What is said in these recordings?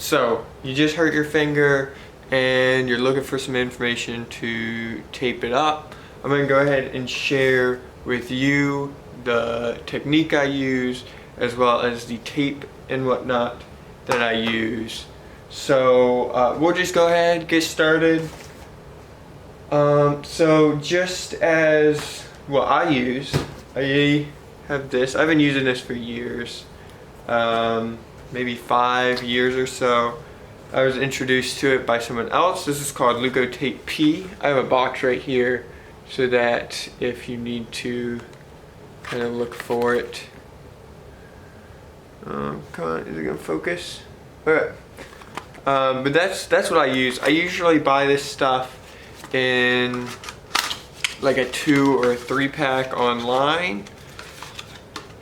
So you just hurt your finger and you're looking for some information to tape it up. I'm gonna go ahead and share with you the technique I use as well as the tape and whatnot that I use. So we'll just go ahead and get started. So just as what I use, I have this. I've been using this for years, maybe 5 years or so. I was introduced to it by someone else. This is called Leukotape P. I have a box right here so that if you need to kind of look for it. Come on, is it gonna focus? Okay. But that's what I use. I usually buy this stuff in like a 2 or a 3 pack online.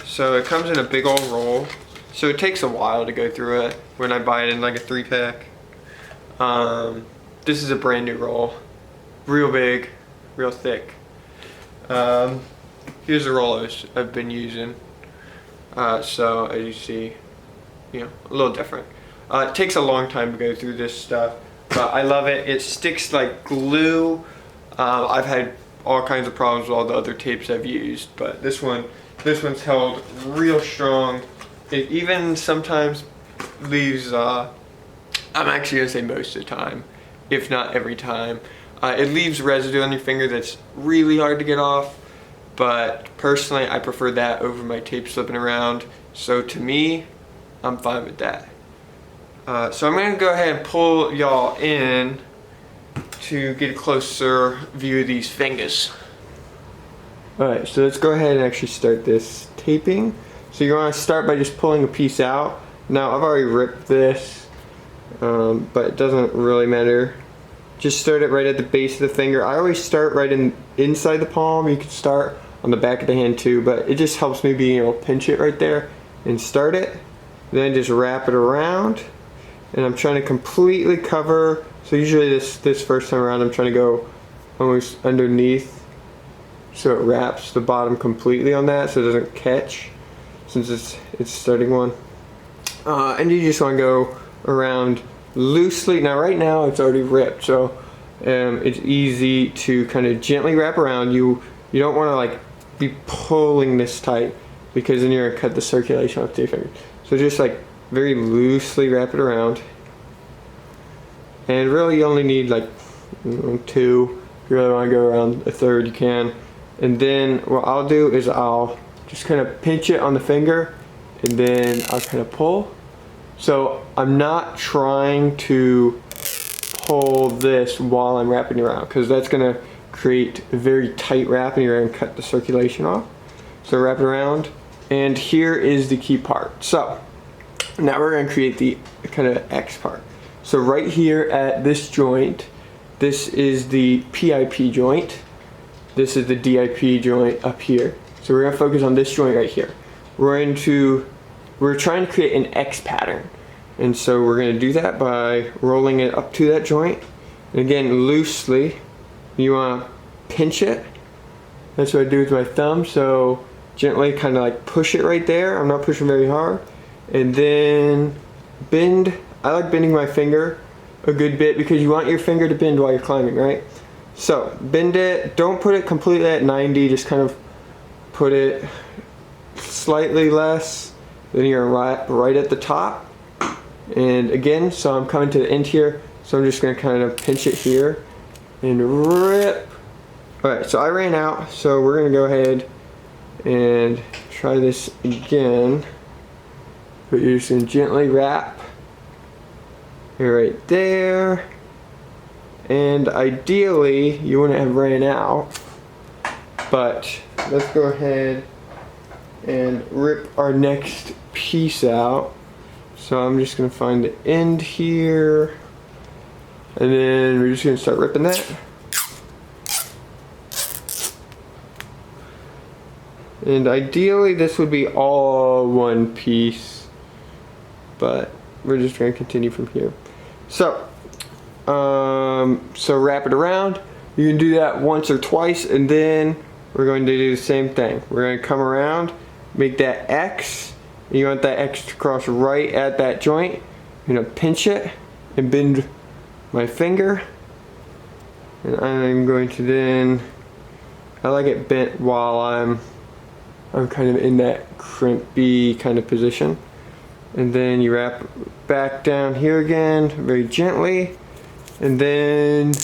So it comes in a big old roll. So it takes a while to go through it when I buy it in like a 3 pack. This is a brand new roll. Real big, real thick. Here's the roll I've been using. So as you see, you know, a little different. It takes a long time to go through this stuff, but I love it. It sticks like glue. I've had all kinds of problems with all the other tapes I've used, but this one's held real strong. It even sometimes leaves, I'm actually gonna say most of the time, if not every time, it leaves residue on your finger that's really hard to get off. But personally, I prefer that over my tape slipping around. So to me, I'm fine with that. So I'm gonna go ahead and pull y'all in to get a closer view of these fingers. Alright, so let's go ahead and actually start this taping. So you're gonna start by just pulling a piece out. Now I've already ripped this, but it doesn't really matter. Just start it right at the base of the finger. I always start right inside the palm. You can start on the back of the hand too, but it just helps me being able to pinch it right there and start it. Then just wrap it around. And I'm trying to completely cover. So usually this first time around I'm trying to go almost underneath so it wraps the bottom completely on that so it doesn't catch since it's starting one. And you just want to go around loosely. Now right now it's already ripped, so it's easy to kind of gently wrap around. You don't want to like be pulling this tight because then you're going to cut the circulation off your fingers. So just like very loosely wrap it around. And really you only need like 2. If you really want to go around a third, you can. And then what I'll do is I'll just kind of pinch it on the finger and then I'll kind of pull. So I'm not trying to pull this while I'm wrapping it around because that's going to create a very tight wrap and you're going to cut the circulation off. So wrap it around, and here is the key part. So now we're going to create the kind of X part. So right here at this joint, this is the PIP joint. This is the DIP joint up here. So we're going to focus on this joint right here. We're trying to create an X pattern. And so we're going to do that by rolling it up to that joint. And again, loosely, you want to pinch it. That's what I do with my thumb. So gently kind of like push it right there. I'm not pushing very hard. And then bend. I like bending my finger a good bit because you want your finger to bend while you're climbing, right? So bend it. Don't put it completely at 90. Just kind of put it slightly less. Then you're right at the top. And again, so I'm coming to the end here. So I'm just going to kind of pinch it here and rip. Alright, so I ran out. So we're going to go ahead and try this again. But you're just going to gently wrap right there. And ideally, you wouldn't have ran out. But let's go ahead and rip our next piece out. So I'm just going to find the end here. And then we're just going to start ripping that. And ideally this would be all one piece, but we're just going to continue from here. So wrap it around. You can do that once or twice, and then we're going to do the same thing. We're going to come around, make that X. You want that X to cross right at that joint, I'm gonna pinch it and bend my finger. And I'm going to then, I like it bent while I'm kind of in that crimpy kind of position. And then you wrap back down here again, very gently. And then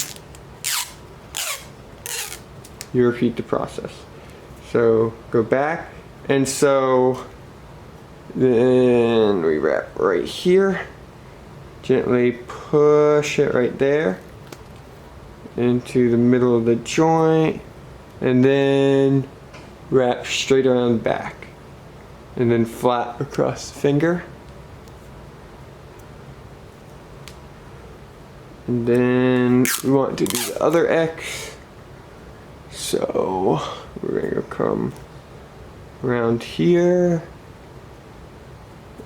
you repeat the process. So go back, and so then we wrap right here, gently push it right there into the middle of the joint, and then wrap straight around the back, and then flat across the finger. And then we want to do the other X. So we're going to come around here,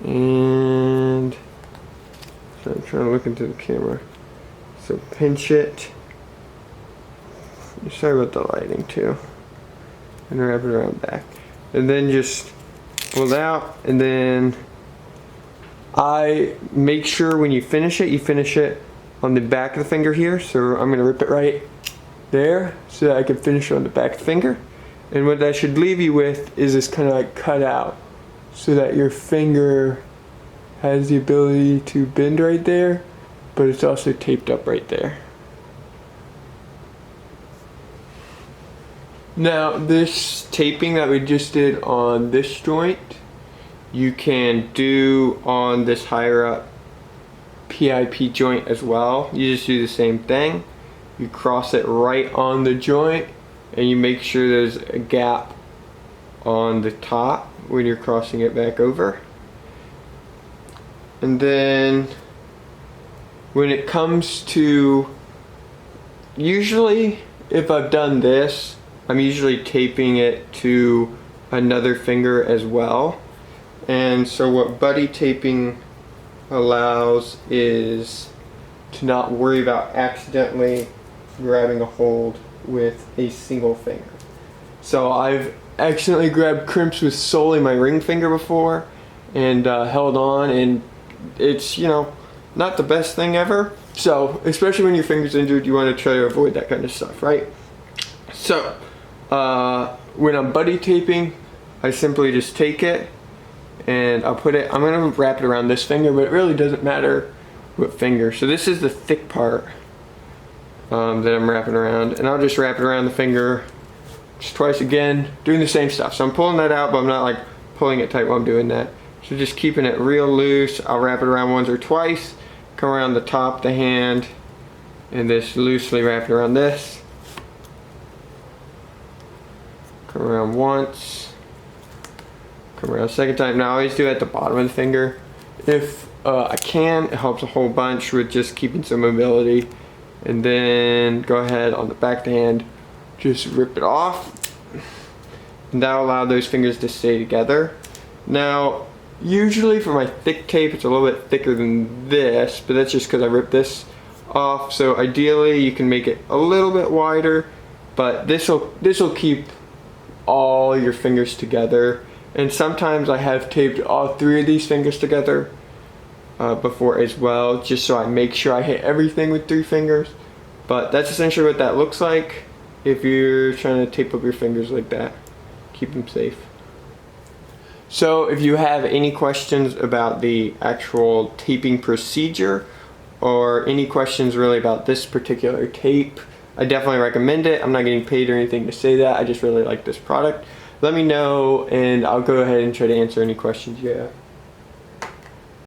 and so I'm trying to look into the camera. So pinch it. Sorry about the lighting too. And wrap it around back. And then just pull it out, and then I make sure when you finish it on the back of the finger here. So I'm gonna rip it right there so that I can finish it on the back of the finger. And what that should leave you with is this kind of like cut out so that your finger has the ability to bend right there, but it's also taped up right there. Now this taping that we just did on this joint, you can do on this higher up PIP joint as well. You just do the same thing. You cross it right on the joint, and you make sure there's a gap on the top when you're crossing it back over. And then when it comes to, usually if I've done this, I'm usually taping it to another finger as well. And so what buddy taping allows is to not worry about accidentally grabbing a hold with a single finger. So I've accidentally grabbed crimps with solely my ring finger before and held on, and it's, you know, not the best thing ever. So especially when your finger's injured, you want to try to avoid that kind of stuff, right? So when I'm buddy taping, I simply just take it and I'll put it, I'm gonna wrap it around this finger, but it really doesn't matter what finger. So this is the thick part that I'm wrapping around, and I'll just wrap it around the finger just twice again, doing the same stuff. So I'm pulling that out, but I'm not like pulling it tight while I'm doing that. So just keeping it real loose. I'll wrap it around once or twice, come around the top of the hand, and just loosely wrap it around this. Come around once, come around a second time. Now I always do it at the bottom of the finger. If I can, it helps a whole bunch with just keeping some mobility. And then go ahead on the back of the hand, just rip it off. And that'll allow those fingers to stay together. Now, usually for my thick tape, it's a little bit thicker than this, but that's just because I ripped this off. So ideally, you can make it a little bit wider, but this'll keep all your fingers together. And sometimes I have taped all three of these fingers together before as well, just so I make sure I hit everything with 3 fingers. But that's essentially what that looks like if you're trying to tape up your fingers like that. Keep them safe. So if you have any questions about the actual taping procedure, or any questions really about this particular tape, I definitely recommend it. I'm not getting paid or anything to say that. I just really like this product. Let me know and I'll go ahead and try to answer any questions you have.